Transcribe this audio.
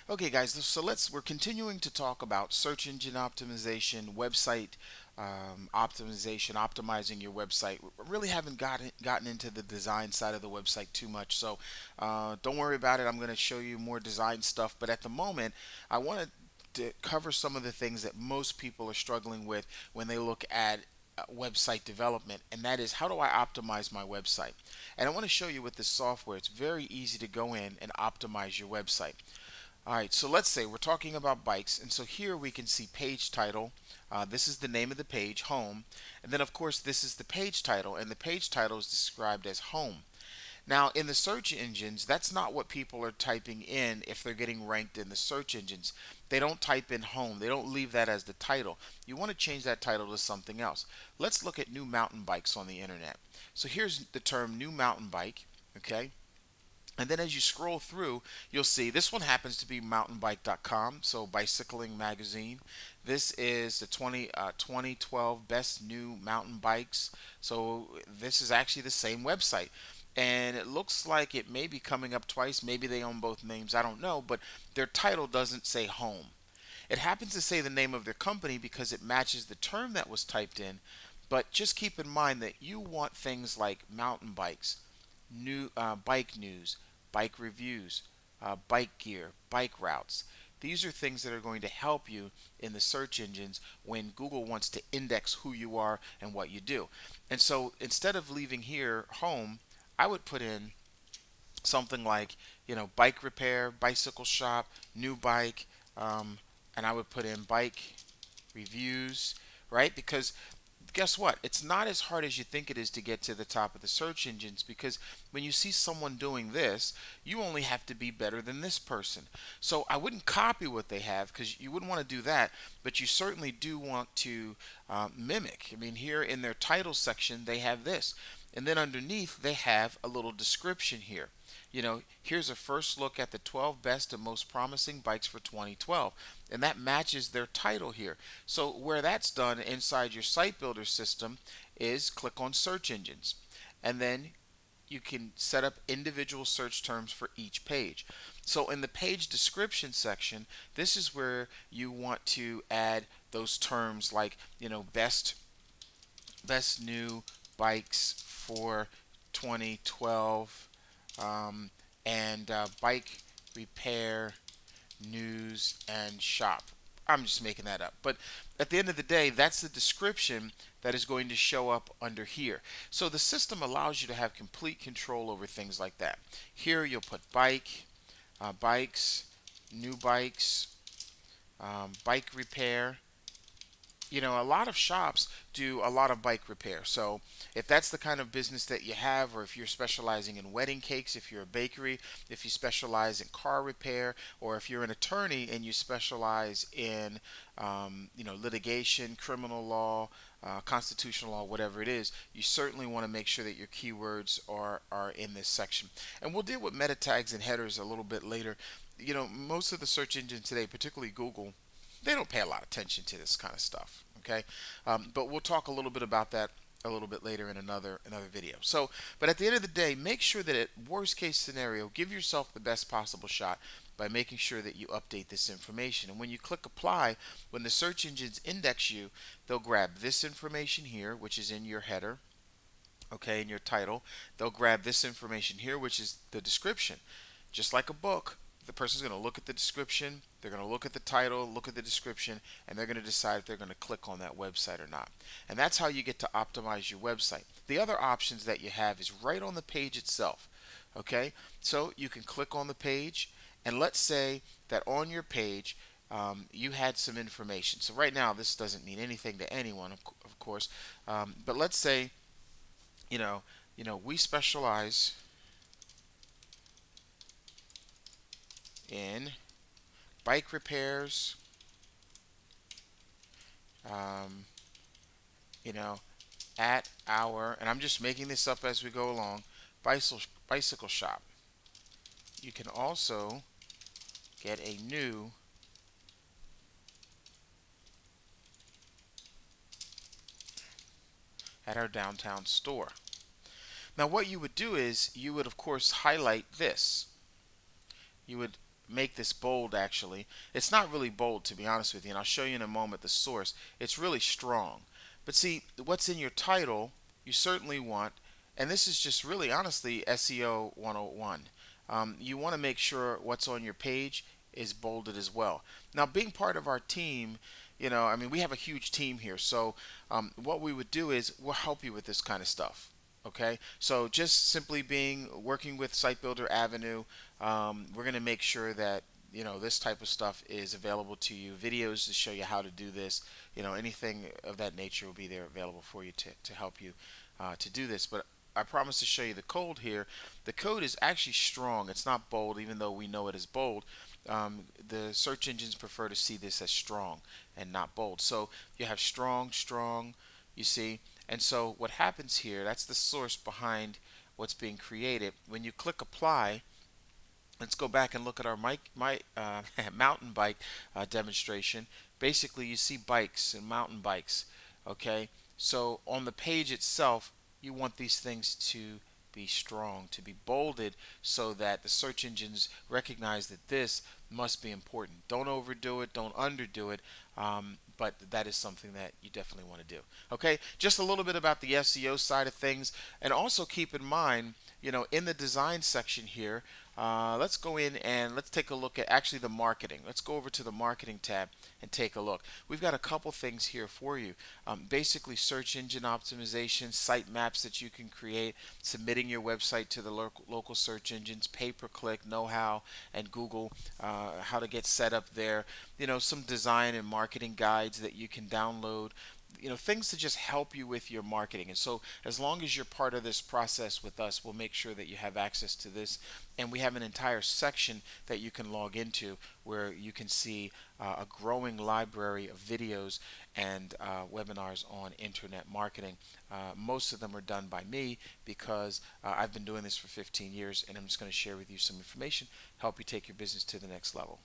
Okay, guys, so we're continuing to talk about search engine optimization, website optimization, optimizing your website. We really haven't gotten into the design side of the website too much, so don't worry about it. I'm going to show you more design stuff, but at the moment, I wanted to cover some of the things that most people are struggling with when they look at website development, and that is, how do I optimize my website? And I want to show you with this software. It's very easy to go in and optimize your website. All right, so let's say we're talking about bikes, and so here we can see page title. This is the name of the page, home, and then of course this is the page title, and the page title is described as home. Now, in the search engines, that's not what people are typing in if they're getting ranked in the search engines. They don't type in home, they don't leave that as the title. You want to change that title to something else. Let's look at new mountain bikes on the internet. So here's the term new mountain bike, okay? And then as you scroll through, you'll see this one happens to be mountainbike.com, so bicycling magazine. This is the 2012 best new mountain bikes. So this is actually the same website. And it looks like it may be coming up twice. Maybe they own both names. I don't know. But their title doesn't say home. It happens to say the name of their company because it matches the term that was typed in. But just keep in mind that you want things like mountain bikes, new bike news, bike reviews, bike gear, bike routes. These are things that are going to help you in the search engines when Google wants to index who you are and what you do. And so instead of leaving here home, I would put in something like, bike repair, bicycle shop, new bike, um, and I would put in bike reviews, right? Because guess what? It's not as hard as you think it is to get to the top of the search engines, because when you see someone doing this, you only have to be better than this person. So I wouldn't copy what they have, because you wouldn't want to do that, but you certainly do want to mimic. I mean, here in their title section, they have this. And then underneath, they have a little description here. Here's a first look at the 12 best and most promising bikes for 2012. And that matches their title here. So where that's done inside your site builder system is click on search engines. And then you can set up individual search terms for each page. So in the page description section, this is where you want to add those terms like, best new bikes for 2012, um, and bike repair news and shop. I'm just making that up. But at the end of the day, that's the description that is going to show up under here. So the system allows you to have complete control over things like that. Here you'll put bikes, new bikes, bike repair. A lot of shops do a lot of bike repair. So if that's the kind of business that you have, or if you're specializing in wedding cakes, if you're a bakery, if you specialize in car repair, or if you're an attorney and you specialize in, litigation, criminal law, constitutional law, whatever it is, you certainly want to make sure that your keywords are in this section. And we'll deal with meta tags and headers a little bit later. Most of the search engines today, particularly Google, they don't pay a lot of attention to this kind of stuff. Okay, but we'll talk a little bit about that a little bit later in another video. So, but at the end of the day, make sure that at worst case scenario, give yourself the best possible shot by making sure that you update this information. And when you click apply, when the search engines index you, they'll grab this information here, which is in your header, okay, in your title. They'll grab this information here, which is the description. Just like a book, the person's going to look at the description, they're going to look at the title, look at the description, and they're going to decide if they're going to click on that website or not. And that's how you get to optimize your website. The other options that you have is right on the page itself. Okay, so you can click on the page, and let's say that on your page you had some information. So right now this doesn't mean anything to anyone, of course, but let's say we specialize in bike repairs, um, you know, at our, and I'm just making this up as we go along, bicycle shop. You can also get a new at our downtown store. Now what you would do is you would of course highlight this. You would make this bold actually. It's not really bold, to be honest with you, and I'll show you in a moment the source. It's really strong. But see, what's in your title, you certainly want, and this is just really honestly SEO 101. You want to make sure what's on your page is bolded as well. Now, being part of our team, I mean, we have a huge team here. So, what we would do is we'll help you with this kind of stuff. Okay, so just simply working with Site Builder Avenue, we're going to make sure that this type of stuff is available to you. Videos to show you how to do this. Anything of that nature will be there available for you to help you to do this. But I promise to show you the code here. The code is actually strong. It's not bold, even though we know it is bold. The search engines prefer to see this as strong and not bold. So you have strong, strong, you see. And so what happens here, that's the source behind what's being created. When you click apply, let's go back and look at our mountain bike demonstration. Basically, you see bikes and mountain bikes. Okay, so on the page itself, you want these things to be strong, to be bolded, so that the search engines recognize that this must be important. Don't overdo it, don't underdo it, but that is something that you definitely want to do. Okay, just a little bit about the SEO side of things, and also keep in mind, in the design section here, let's go in and let's take a look at actually the marketing. Let's go over to the marketing tab and take a look. We've got a couple things here for you. Basically, search engine optimization, site maps that you can create, submitting your website to the local search engines, pay-per-click, know-how, and Google, how to get set up there. Some design and marketing guides that you can download. Things to just help you with your marketing. And so as long as you're part of this process with us, we'll make sure that you have access to this. And we have an entire section that you can log into where you can see a growing library of videos and webinars on internet marketing. Most of them are done by me because I've been doing this for 15 years, and I'm just going to share with you some information, help you take your business to the next level.